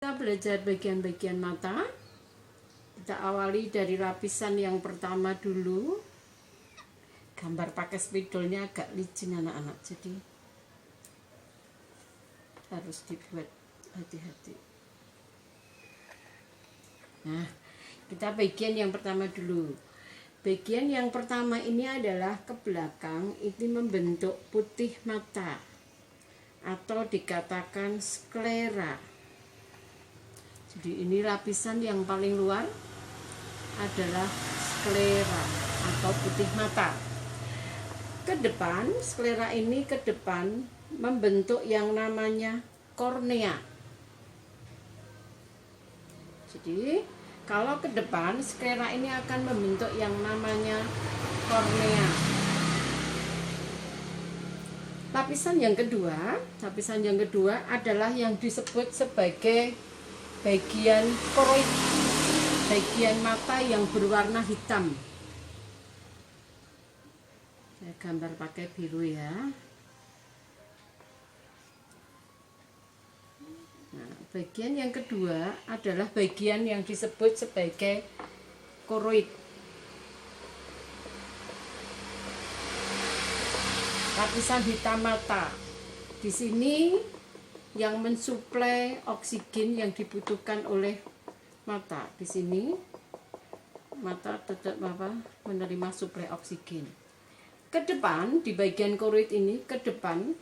Kita belajar bagian-bagian mata. Kita awali dari lapisan yang pertama dulu. Gambar pakai spidolnya agak licin anak-anak, jadi harus dibuat hati-hati. Nah, kita bagian yang pertama dulu. Bagian yang pertama ini adalah ke belakang, ini membentuk putih mata atau dikatakan sklera. Jadi ini lapisan yang paling luar adalah sklera atau putih mata. Ke depan, sklera ini ke depan membentuk yang namanya kornea. Jadi kalau ke depan, sklera ini akan membentuk yang namanya kornea. Lapisan yang kedua adalah yang disebut sebagai bagian koroid, bagian mata yang berwarna hitam. Saya gambar pakai biru ya. Nah, bagian yang kedua adalah bagian yang disebut sebagai koroid. Lapisan hitam mata. Di sini yang mensuplai oksigen yang dibutuhkan oleh mata. Di sini mata tetap menerima suplai oksigen. Ke depan di bagian koroid ini ke depan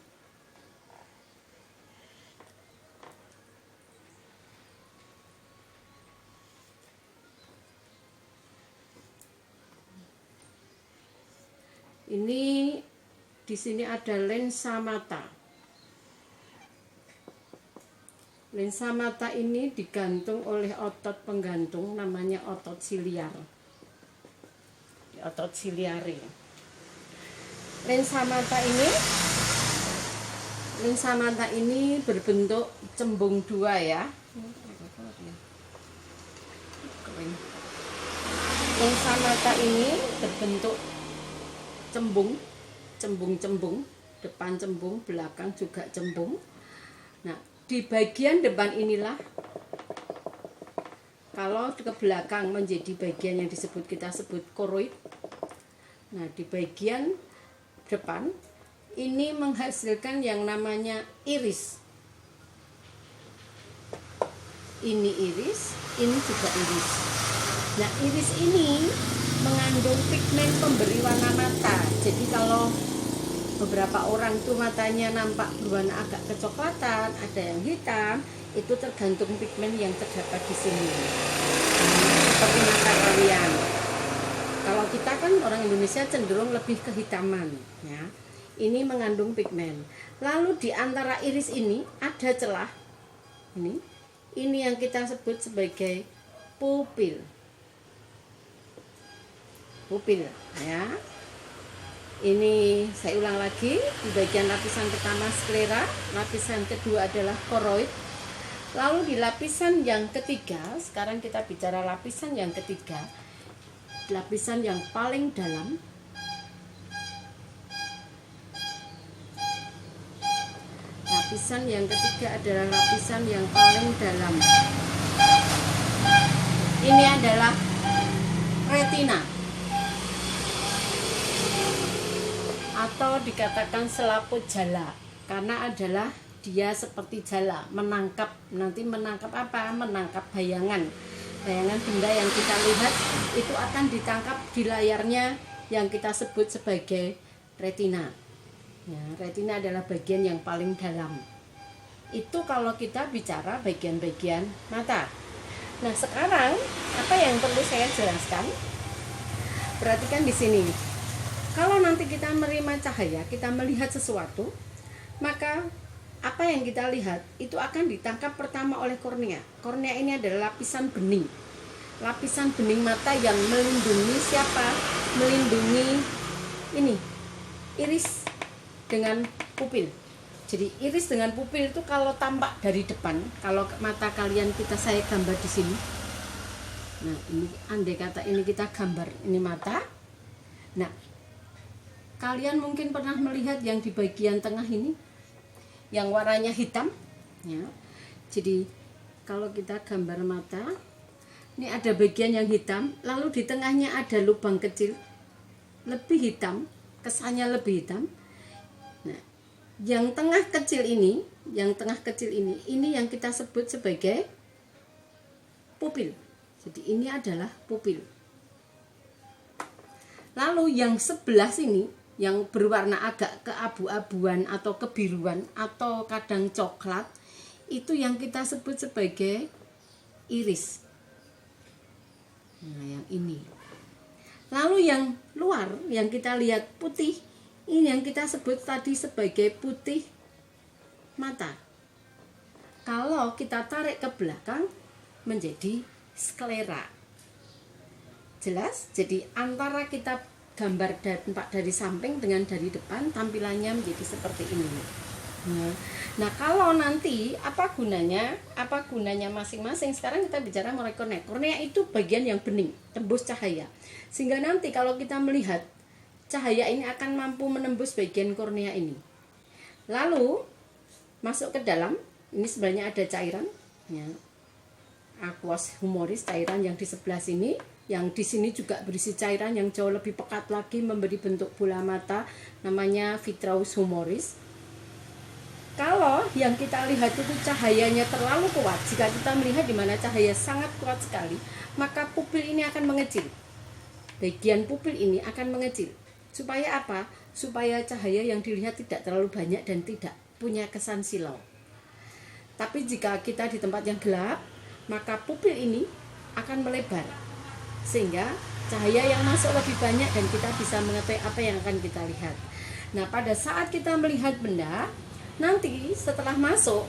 ini di sini ada lensa mata. Lensa mata ini digantung oleh otot penggantung namanya otot siliar. Otot siliari. Lensa mata ini berbentuk cembung dua ya. Lensa mata ini berbentuk cembung, depan cembung, belakang juga cembung. Nah, di bagian depan inilah, kalau ke belakang menjadi bagian yang kita sebut koroid. Nah, di bagian depan ini menghasilkan yang namanya iris. Ini iris, ini juga iris. Nah, iris ini mengandung pigmen pemberi warna mata. Jadi kalau beberapa orang itu matanya nampak berwarna agak kecoklatan, ada yang hitam, itu tergantung pigmen yang terdapat di sini. Seperti mata kalian. Kalau kita kan orang Indonesia cenderung lebih kehitaman, ya. Ini mengandung pigmen. Lalu di antara iris ini ada celah. Ini yang kita sebut sebagai pupil. Pupil, ya. Ini saya ulang lagi, di bagian lapisan pertama sklera, lapisan kedua adalah koroid. Lalu di lapisan yang ketiga, sekarang kita bicara lapisan yang ketiga, lapisan yang paling dalam. Lapisan yang ketiga adalah lapisan yang paling dalam. Ini adalah retina, atau dikatakan selaput jala, karena adalah dia seperti jala, menangkap apa? Menangkap bayangan benda yang kita lihat itu akan ditangkap di layarnya yang kita sebut sebagai retina. Ya, retina adalah bagian yang paling dalam. Itu kalau kita bicara bagian-bagian mata. Nah, sekarang apa yang perlu saya jelaskan? Perhatikan di sini. Kalau nanti kita menerima cahaya, kita melihat sesuatu, maka apa yang kita lihat itu akan ditangkap pertama oleh kornea. Kornea ini adalah lapisan bening. Lapisan bening mata yang melindungi siapa? Melindungi ini, iris dengan pupil. Jadi iris dengan pupil itu kalau tampak dari depan, kalau mata kalian saya gambar di sini. Nah, ini andai kata ini kita gambar ini mata. Nah, kalian mungkin pernah melihat yang di bagian tengah ini, yang warnanya hitam, ya. Jadi kalau kita gambar mata, ini ada bagian yang hitam, lalu di tengahnya ada lubang kecil, lebih hitam, kesannya lebih hitam. Nah, yang tengah kecil ini yang kita sebut sebagai pupil. Jadi ini adalah pupil. Lalu yang sebelah sini yang berwarna agak keabu-abuan atau kebiruan atau kadang coklat, itu yang kita sebut sebagai iris. Nah, yang ini. Lalu yang luar yang kita lihat putih, ini yang kita sebut tadi sebagai putih mata. Kalau kita tarik ke belakang menjadi sklera. Jelas? Jadi antara kita gambar dampak dari samping dengan dari depan, tampilannya menjadi seperti ini. Nah, kalau nanti apa gunanya masing-masing. Sekarang kita bicara mengenai kornea. Kornea itu bagian yang bening, tembus cahaya. Sehingga nanti kalau kita melihat, cahaya ini akan mampu menembus bagian kornea ini. Lalu masuk ke dalam, ini sebenarnya ada cairan, ya. Aqueous humoris, cairan yang di sebelah sini, yang di sini juga berisi cairan yang jauh lebih pekat lagi memberi bentuk bola mata, namanya vitreous humoris. Kalau yang kita lihat itu cahayanya terlalu kuat, jika kita melihat di mana cahaya sangat kuat sekali, maka pupil ini akan mengecil. Bagian pupil ini akan mengecil. Supaya apa? Supaya cahaya yang dilihat tidak terlalu banyak dan tidak punya kesan silau. Tapi jika kita di tempat yang gelap, maka pupil ini akan melebar, sehingga cahaya yang masuk lebih banyak dan kita bisa mengetahui apa yang akan kita lihat. Nah, pada saat kita melihat benda, nanti setelah masuk,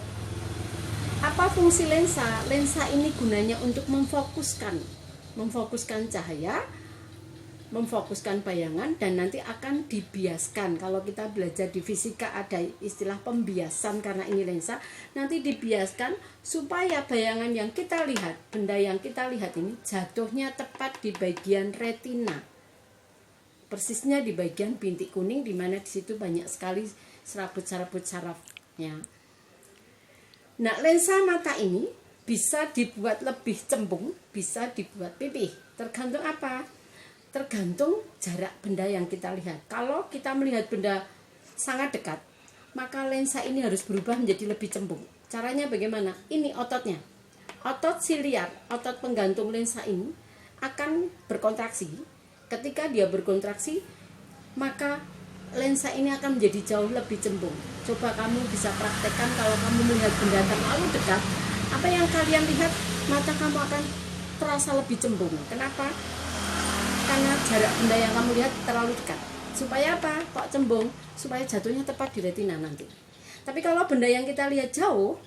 apa fungsi lensa? Lensa ini gunanya untuk memfokuskan cahaya, memfokuskan bayangan, dan nanti akan dibiaskan. Kalau kita belajar di fisika ada istilah pembiasan, karena ini lensa, nanti dibiaskan supaya bayangan yang kita lihat, benda yang kita lihat ini jatuhnya tepat di bagian retina. Persisnya di bagian bintik kuning, di mana di situ banyak sekali serabut-serabut sarafnya. Nah, lensa mata ini bisa dibuat lebih cembung, bisa dibuat pipih. Tergantung apa? Tergantung jarak benda yang kita lihat. Kalau kita melihat benda sangat dekat, maka lensa ini harus berubah menjadi lebih cembung. Caranya bagaimana? Ini ototnya. Otot siliar, otot penggantung lensa ini akan berkontraksi. Ketika dia berkontraksi, maka lensa ini akan menjadi jauh lebih cembung. Coba kamu bisa praktekkan kalau kamu melihat benda terlalu dekat, apa yang kalian lihat, mata kamu akan terasa lebih cembung. Kenapa? Karena jarak benda yang kamu lihat terlalu dekat. Supaya apa? Kok cembung? Supaya jatuhnya tepat di retina nanti. Tapi kalau benda yang kita lihat jauh,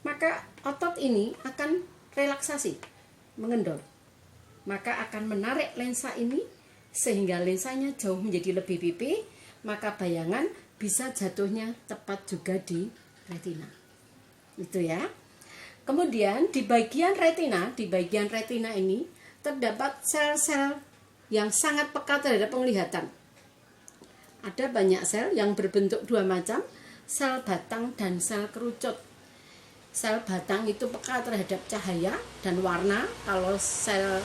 maka otot ini akan relaksasi, mengendor. Maka akan menarik lensa ini sehingga lensanya jauh menjadi lebih pipih, maka bayangan bisa jatuhnya tepat juga di retina. Itu ya. Kemudian di bagian retina ini terdapat sel-sel yang sangat peka terhadap penglihatan. Ada banyak sel yang berbentuk dua macam, sel batang dan sel kerucut. Sel batang itu peka terhadap cahaya dan warna. Kalau sel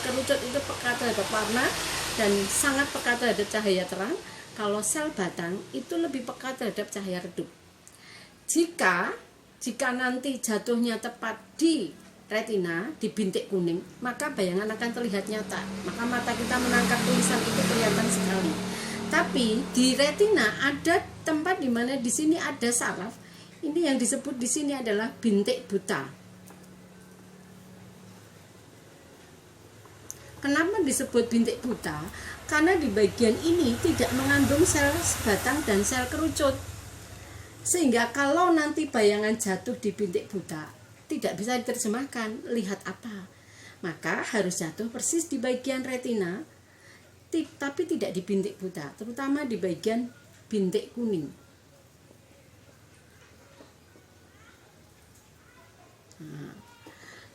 kerucut itu peka terhadap warna dan sangat peka terhadap cahaya terang. Kalau sel batang itu lebih peka terhadap cahaya redup. Jika nanti jatuhnya tepat di retina, di bintik kuning, maka bayangan akan terlihat nyata. Maka mata kita menangkap tulisan itu kelihatan sekali. Tapi di retina ada tempat di mana di sini ada saraf. Ini yang disebut di sini adalah bintik buta. Kenapa disebut bintik buta? Karena di bagian ini tidak mengandung sel batang dan sel kerucut. Sehingga kalau nanti bayangan jatuh di bintik buta, tidak bisa diterjemahkan, lihat apa. Maka harus jatuh persis di bagian retina, tapi tidak di bintik buta, terutama di bagian bintik kuning. Nah,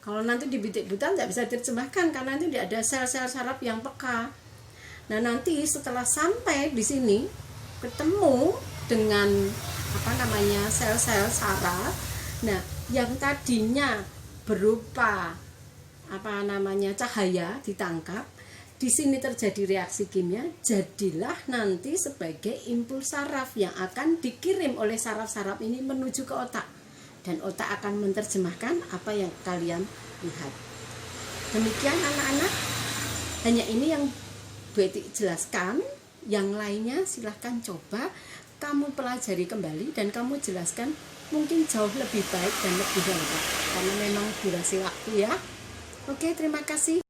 kalau nanti di bintik buta tidak bisa diterjemahkan karena nanti tidak ada sel-sel saraf yang peka. Nah, nanti setelah sampai di sini ketemu dengan sel-sel saraf. Nah, yang tadinya berupa cahaya ditangkap, di sini terjadi reaksi kimia, jadilah nanti sebagai impuls saraf yang akan dikirim oleh saraf-saraf ini menuju ke otak, dan otak akan menerjemahkan apa yang kalian lihat. Demikian anak-anak, hanya ini yang Bu Eti jelaskan. Yang lainnya silahkan coba kamu pelajari kembali dan kamu jelaskan mungkin jauh lebih baik dan lebih lengkap, karena memang durasi waktu ya. Oke, terima kasih.